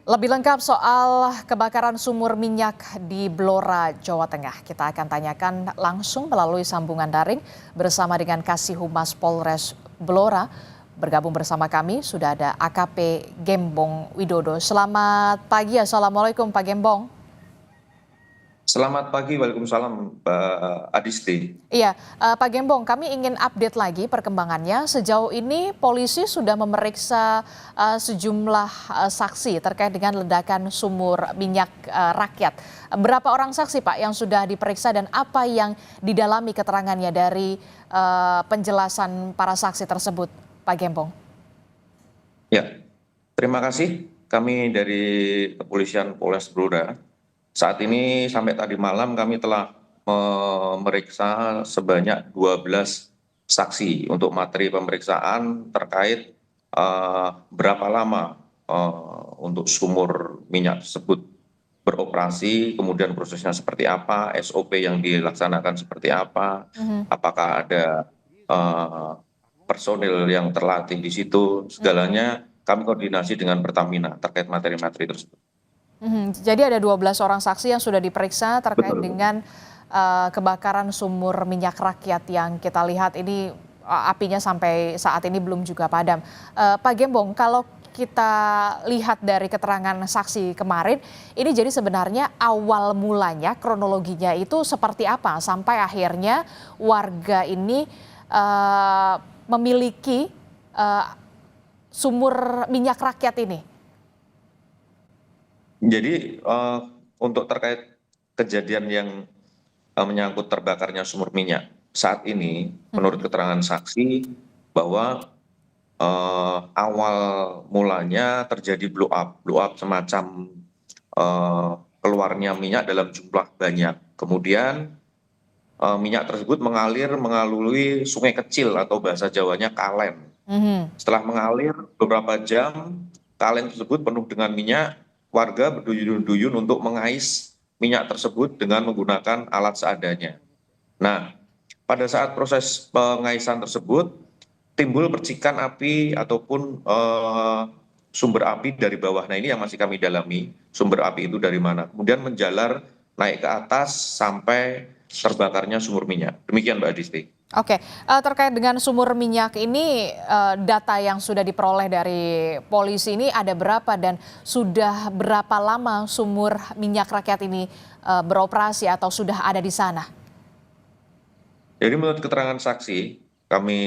Lebih lengkap soal kebakaran sumur minyak di Blora, Jawa Tengah. Kita akan tanyakan langsung melalui sambungan daring bersama dengan Kasih Humas Polres Blora. Bergabung bersama kami sudah ada AKP Gembong Widodo. Selamat pagi, Assalamualaikum Pak Gembong. Selamat pagi, Waalaikumsalam, Mbak Adisti. Iya, Pak Gembong, kami ingin update lagi perkembangannya. Sejauh ini polisi sudah memeriksa sejumlah saksi terkait dengan ledakan sumur minyak rakyat. Berapa orang saksi, Pak, yang sudah diperiksa dan apa yang didalami keterangannya dari penjelasan para saksi tersebut, Pak Gembong? Ya, terima kasih. Kami dari Kepolisian Polres Blora, saat ini sampai tadi malam kami telah memeriksa sebanyak 12 saksi untuk materi pemeriksaan terkait berapa lama untuk sumur minyak tersebut beroperasi, kemudian prosesnya seperti apa, SOP yang dilaksanakan seperti apa, Mhm, apakah ada eh, personil yang terlatih di situ, mhm, segalanya kami koordinasi dengan Pertamina terkait materi-materi tersebut. mhm. Jadi ada 12 orang saksi yang sudah diperiksa terkait Betul. dengan kebakaran sumur minyak rakyat yang kita lihat ini apinya sampai saat ini belum juga padam. Pak Gembong, kalau kita lihat dari keterangan saksi kemarin, ini jadi sebenarnya awal mulanya kronologinya itu seperti apa sampai akhirnya warga ini memiliki eh, sumur minyak rakyat ini. Jadi untuk terkait kejadian yang menyangkut terbakarnya sumur minyak, saat ini menurut Mhm, keterangan saksi bahwa awal mulanya terjadi blow up semacam eh, keluarnya minyak dalam jumlah banyak. Kemudian minyak tersebut mengalir melalui sungai kecil atau bahasa Jawanya kalen. mhm. Setelah mengalir beberapa jam, kalen tersebut penuh dengan minyak, warga berduyun-duyun untuk mengais minyak tersebut dengan menggunakan alat seadanya. Nah, pada saat proses pengaisan tersebut, timbul percikan api ataupun sumber api dari bawah. Nah, ini yang masih kami dalami, sumber api itu dari mana. Kemudian menjalar naik ke atas sampai terbakarnya sumur minyak. Demikian Mbak Adisti. Oke, terkait dengan sumur minyak ini, data yang sudah diperoleh dari polisi ini ada berapa dan sudah berapa lama sumur minyak rakyat ini beroperasi atau sudah ada di sana? Jadi menurut keterangan saksi, kami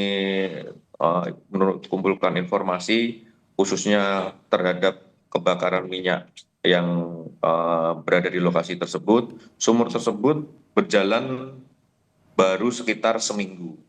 menurut kumpulkan informasi khususnya terhadap kebakaran minyak yang berada di lokasi tersebut, sumur tersebut berjalan baru sekitar seminggu.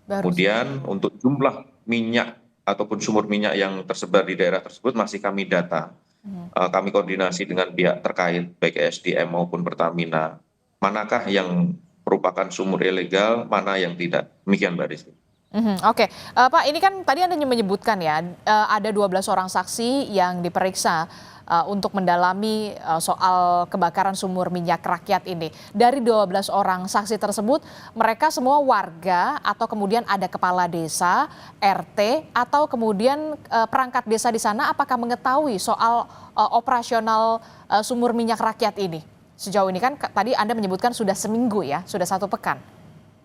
Baru Kemudian seminggu. untuk jumlah minyak ataupun sumur minyak yang tersebar di daerah tersebut masih kami data. Mhm. Kami koordinasi dengan pihak terkait baik SDM maupun Pertamina. Manakah yang merupakan sumur ilegal, mana yang tidak. Demikian Mbak Rizky. Mhm, oke, Pak, ini kan tadi Anda menyebutkan ya, ada 12 orang saksi yang diperiksa, untuk mendalami, soal kebakaran sumur minyak rakyat ini. Dari 12 orang saksi tersebut, mereka semua warga atau kemudian ada kepala desa, RT, atau kemudian, perangkat desa di sana apakah mengetahui soal, operasional, sumur minyak rakyat ini? Sejauh ini kan tadi Anda menyebutkan sudah seminggu ya, sudah 1 pekan.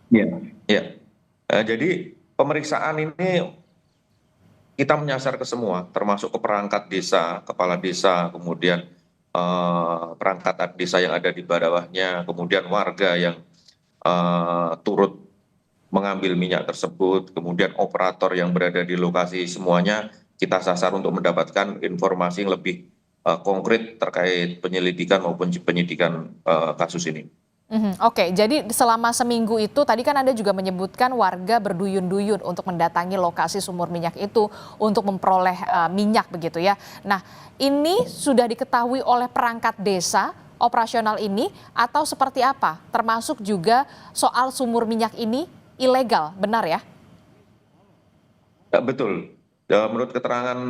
Iya. Ya. Jadi pemeriksaan ini kita menyasar ke semua, termasuk ke perangkat desa, kepala desa, kemudian perangkat desa yang ada di bawahnya, kemudian warga yang turut mengambil minyak tersebut, kemudian operator yang berada di lokasi semuanya kita sasar untuk mendapatkan informasi yang lebih konkret terkait penyelidikan maupun penyidikan kasus ini. Mhm, oke, jadi selama seminggu itu tadi kan Anda juga menyebutkan warga berduyun-duyun untuk mendatangi lokasi sumur minyak itu untuk memperoleh minyak begitu ya. Nah, ini sudah diketahui oleh perangkat desa operasional ini atau seperti apa? Termasuk juga soal sumur minyak ini ilegal, benar ya? Betul. Menurut keterangan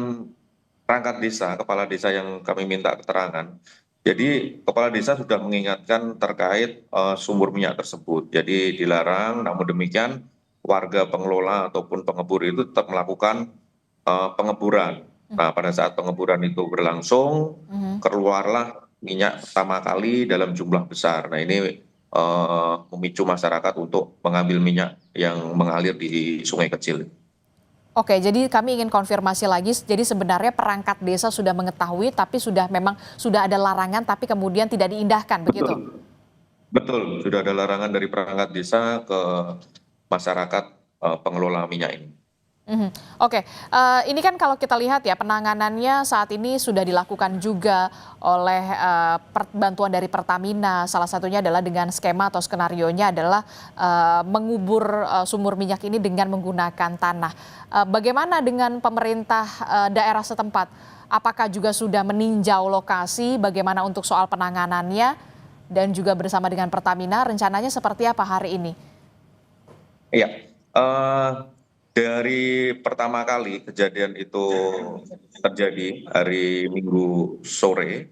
perangkat desa, kepala desa yang kami minta keterangan, jadi kepala desa sudah mengingatkan terkait sumur minyak tersebut. Jadi dilarang, namun demikian warga pengelola ataupun pengebur itu tetap melakukan pengeburan. Nah, pada saat pengemburan itu berlangsung, Mhm. keluarlah minyak pertama kali dalam jumlah besar. Nah, ini memicu masyarakat untuk mengambil minyak yang mengalir di sungai kecil. Oke, jadi kami ingin konfirmasi lagi. Jadi sebenarnya perangkat desa sudah mengetahui, tapi sudah ada larangan, tapi kemudian tidak diindahkan, begitu? Betul, betul. Sudah ada larangan dari perangkat desa ke masyarakat pengelola minyak ini. Mhm. Oke, ini kan kalau kita lihat ya penanganannya saat ini sudah dilakukan juga oleh bantuan dari Pertamina. Salah satunya adalah dengan skema atau skenarionya adalah mengubur sumur minyak ini dengan menggunakan tanah. Bagaimana dengan pemerintah daerah setempat? Apakah juga sudah meninjau lokasi? Bagaimana untuk soal penanganannya dan juga bersama dengan Pertamina rencananya seperti apa hari ini? Iya, eh, dari pertama kali kejadian itu terjadi hari Minggu sore,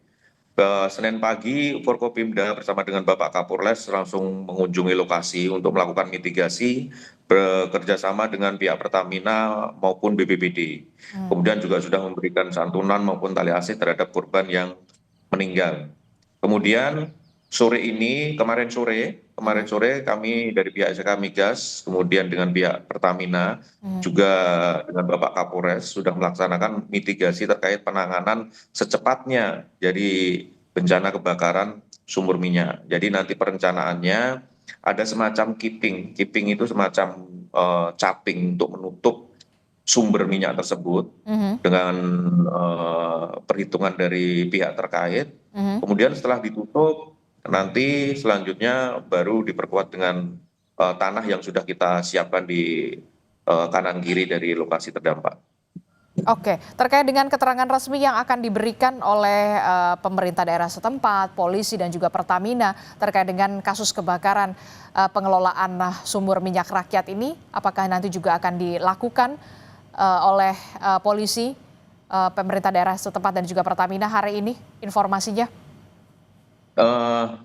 Senin pagi Forkopimda bersama dengan Bapak Kapolres langsung mengunjungi lokasi untuk melakukan mitigasi bekerjasama dengan pihak Pertamina maupun BPBD. Hmm. Kemudian juga sudah memberikan santunan maupun tali asih terhadap korban yang meninggal. Kemudian kemarin Mhm. sore kami dari pihak SK Migas, kemudian dengan pihak Pertamina, Mhm. juga dengan Bapak Kapolres sudah melaksanakan mitigasi terkait penanganan secepatnya jadi bencana kebakaran sumur minyak. Jadi nanti perencanaannya ada semacam keeping itu semacam caping untuk menutup sumber minyak tersebut Mhm. dengan perhitungan dari pihak terkait. Mhm. Kemudian setelah ditutup, nanti selanjutnya baru diperkuat dengan tanah yang sudah kita siapkan di kanan kiri dari lokasi terdampak. Oke, terkait dengan keterangan resmi yang akan diberikan oleh pemerintah daerah setempat, polisi dan juga Pertamina terkait dengan kasus kebakaran pengelolaan sumur minyak rakyat ini, apakah nanti juga akan dilakukan oleh polisi, pemerintah daerah setempat dan juga Pertamina hari ini informasinya?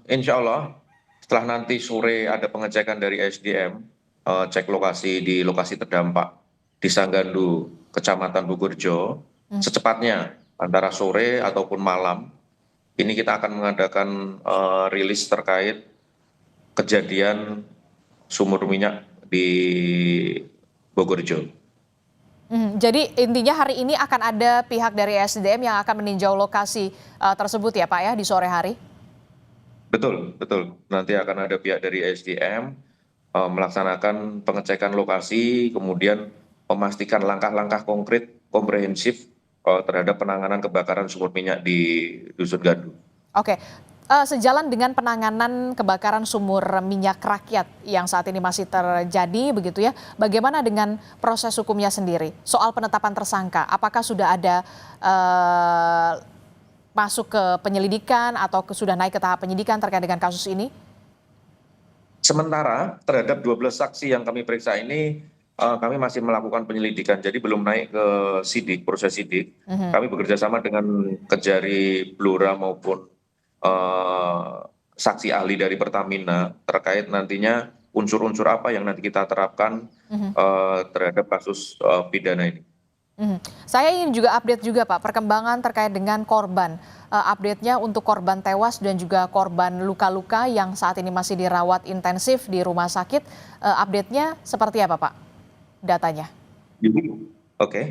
Insya Allah setelah nanti sore ada pengecekan dari SDM, cek lokasi di lokasi terdampak di Sanggandu, Kecamatan Bogorjo, Hmm. secepatnya antara sore ataupun malam, ini kita akan mengadakan rilis terkait kejadian sumur minyak di Bogorjo. Jadi intinya hari ini akan ada pihak dari SDM yang akan meninjau lokasi tersebut ya Pak ya di sore hari? Betul, betul. Nanti akan ada pihak dari SDM melaksanakan pengecekan lokasi, kemudian memastikan langkah-langkah konkret komprehensif terhadap penanganan kebakaran sumur minyak di Dusun Gandu. Oke, sejalan dengan penanganan kebakaran sumur minyak rakyat yang saat ini masih terjadi begitu ya, bagaimana dengan proses hukumnya sendiri? Soal penetapan tersangka, apakah sudah ada eh, masuk ke penyelidikan atau sudah naik ke tahap penyidikan terkait dengan kasus ini? Sementara terhadap 12 saksi yang kami periksa ini, kami masih melakukan penyelidikan, jadi belum naik ke sidik, proses sidik. Mhm. Kami bekerja sama dengan Kejari Blora maupun eh, saksi ahli dari Pertamina terkait nantinya unsur-unsur apa yang nanti kita terapkan Mhm. terhadap kasus pidana ini. Mhm. Saya ingin juga update juga Pak, perkembangan terkait dengan korban. Update-nya untuk korban tewas dan juga korban luka-luka yang saat ini masih dirawat intensif di rumah sakit. Update-nya seperti apa Pak datanya? Jadi, oke,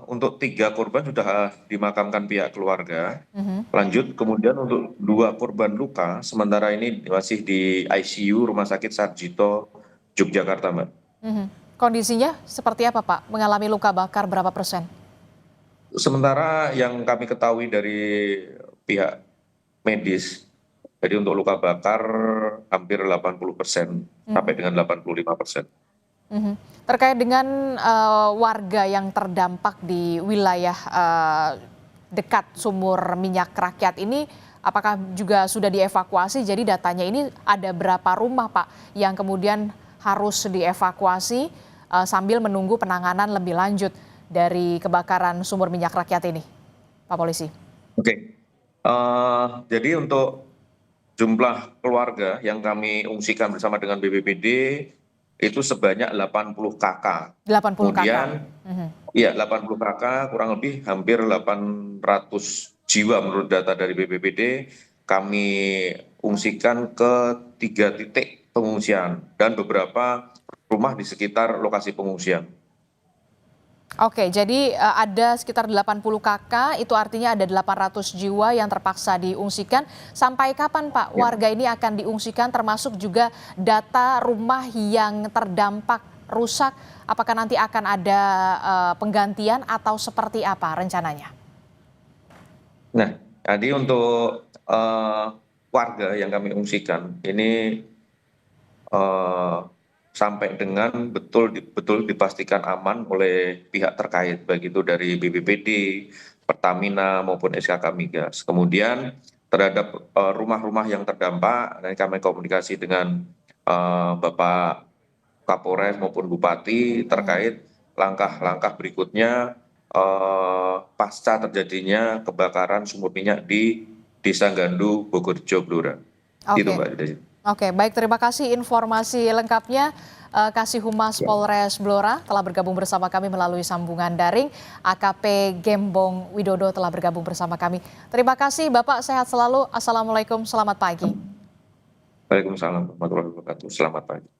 untuk 3 korban sudah dimakamkan pihak keluarga. Mhm. Lanjut, kemudian untuk 2 korban luka, sementara ini masih di ICU Rumah Sakit Sarjito, Yogyakarta, Mbak. Mhm. Kondisinya seperti apa Pak? Mengalami luka bakar berapa persen? Sementara yang kami ketahui dari pihak medis, jadi untuk luka bakar hampir 80% sampai Mhm. dengan 85%. Mhm. Terkait dengan warga yang terdampak di wilayah dekat sumur minyak rakyat ini, apakah juga sudah dievakuasi? Jadi datanya ini ada berapa rumah Pak yang kemudian harus dievakuasi sambil menunggu penanganan lebih lanjut dari kebakaran sumur minyak rakyat ini, Pak Polisi? Oke, jadi untuk jumlah keluarga yang kami ungsikan bersama dengan BPBD itu sebanyak 80 KK. 80 kakak. Kemudian ya 80 KK kurang lebih hampir 800 jiwa menurut data dari BPBD kami ungsikan ke 3 titik pengungsian dan beberapa rumah di sekitar lokasi pengungsian. Oke, jadi ada sekitar 80 kakak, itu artinya ada 800 jiwa yang terpaksa diungsikan. Sampai kapan Pak Ya. warga ini akan diungsikan, termasuk juga data rumah yang terdampak rusak? Apakah nanti akan ada penggantian atau seperti apa rencananya? Nah, jadi untuk warga yang kami ungsikan ini eh, sampai dengan betul dipastikan aman oleh pihak terkait, baik itu dari BPBD, Pertamina maupun SKK Migas. Kemudian terhadap rumah-rumah yang terdampak, dan kami komunikasi dengan Bapak Kapolres maupun Bupati terkait langkah-langkah berikutnya pasca terjadinya kebakaran sumur minyak di Desa Gandu, Bogorjo, Blora. Itu Oke. Mbak Desi. Oke, baik, terima kasih informasi lengkapnya. Kasih Humas Polres Blora telah bergabung bersama kami melalui sambungan daring. AKP Gembong Widodo telah bergabung bersama kami. Terima kasih Bapak, sehat selalu. Assalamualaikum, selamat pagi. Waalaikumsalam warahmatullahi wabarakatuh. Selamat pagi.